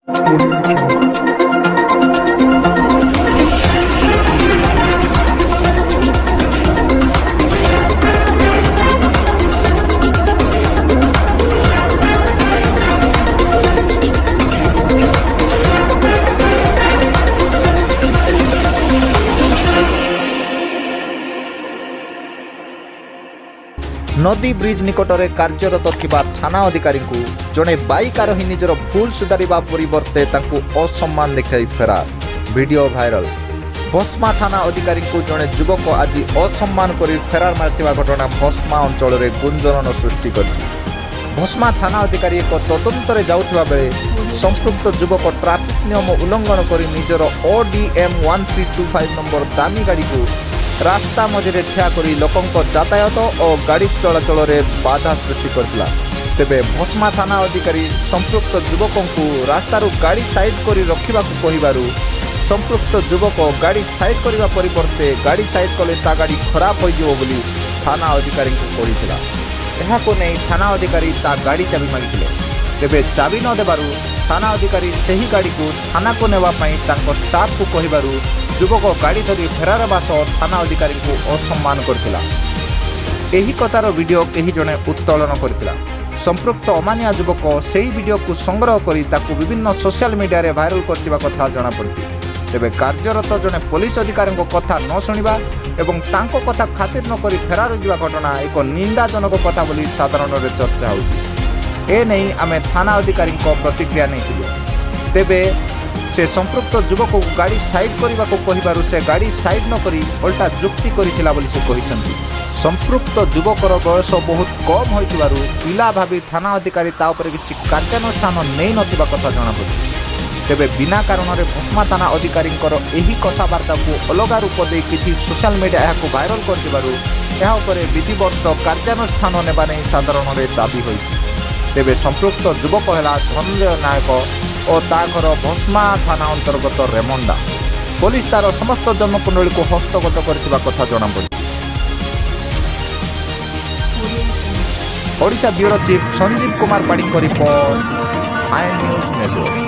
नदी ब्रिज निकटरे कार्यरत थिबा थाना अधिकारी को जड़े बाइक आरोही निजर भूल सुधारिबा परिवर्ते तांकु असम्मान देखाई फेरार। Video viral. भस्मा थाना अधिकारी को जड़े युवक आज असम्मान कर फेरार मारिथिबा घटना भस्मा अंचल में गुंजन सृष्टि करछि। भस्मा थाना अधिकारी एक तदंतरे जाउथिबा बेले संपृक्त युवक ट्राफिक नियम उल्लंघन कर निजर ODM 1325 नंबर दामी गाड़ी को रास्ता मझे ठिया करी लोकंक यातायात और गाड़ी चलाचल में बाधा सृष्टि करथिला। तेबे भस्मा थाना अधिकारी संपृक्त युवक को रास्तार गाड़ी साइड कर रखा कहबारू संपृक्त युवक गाड़ी साइड करने परिवर्ते गाड़ी साइड कले ता गाड़ी खराब हो बोली थाना अधिकारी को कहिथिला। एहाको नै थाना अधिकारी ता गाड़ी चाबी मागिथिले। तेबे चाबी न देबारू थाना अधिकारी सही गाड़ी को थाना को नेवा पई तांको स्टाफ को कहबारू युवक गाड़ी धरी फेरार हेबा सह थाना अधिकारी को असम्मान करथिला। एही कथार वीडियो केही जणे उत्तोलन करथिला। संपृक्त अमानिया युवक सेही वीडियो को संग्रह करी ताकू विभिन्न सोशल मीडिया रे वायरल करथिबा कथा जणा पड़छि। तेबे कार्यरत जणे पुलिस अधिकारी को कथा न सुनिबा एवं तांको कथा खातिर न करी फेरार होइबा घटना एक निंदाजनक कथा बोली साधारण रे चर्चा होछि। ए नै आमे थाना अधिकारी को प्रतिक्रिया नैथिलु। तेबे से संपृक्त युवक को गाड़ी साइड करने को कहबारू से गाड़ी साइड न करी उल्टा जुक्ति करिथिला बोली से कहिसंती। संपृक्त युवकर बयस बहुत कम होइतिबारू पिला भाबी थाना अधिकारी ता उपरे किछि कार्यानुष्ठान नै नथिबा कथा जणा पड़छि। तेबे बिना कारण रे भस्मा थाना अधिकारींकर एही कथाबार्ता को अलग रूप दे किछि सोशल मीडिया एहाको वायरल करथिबारू एहा उपरे विधिवत कार्यानुष्ठान नेबा नै साधारण रे दाबी होइछि। तेबे संपृक्त युवक हेला धनंजय नायक और ताकर भस्मा थाना अंतर्गत रेमंडा। पुलिस तार समस्त जन्मकुंडली को हस्तगत करथिबा कथा जणा पड़छि। ओडिशा ब्यूरो चीफ संजीव कुमार पाड़ी रिपोर्ट, आई न्यूज नेटवर्क।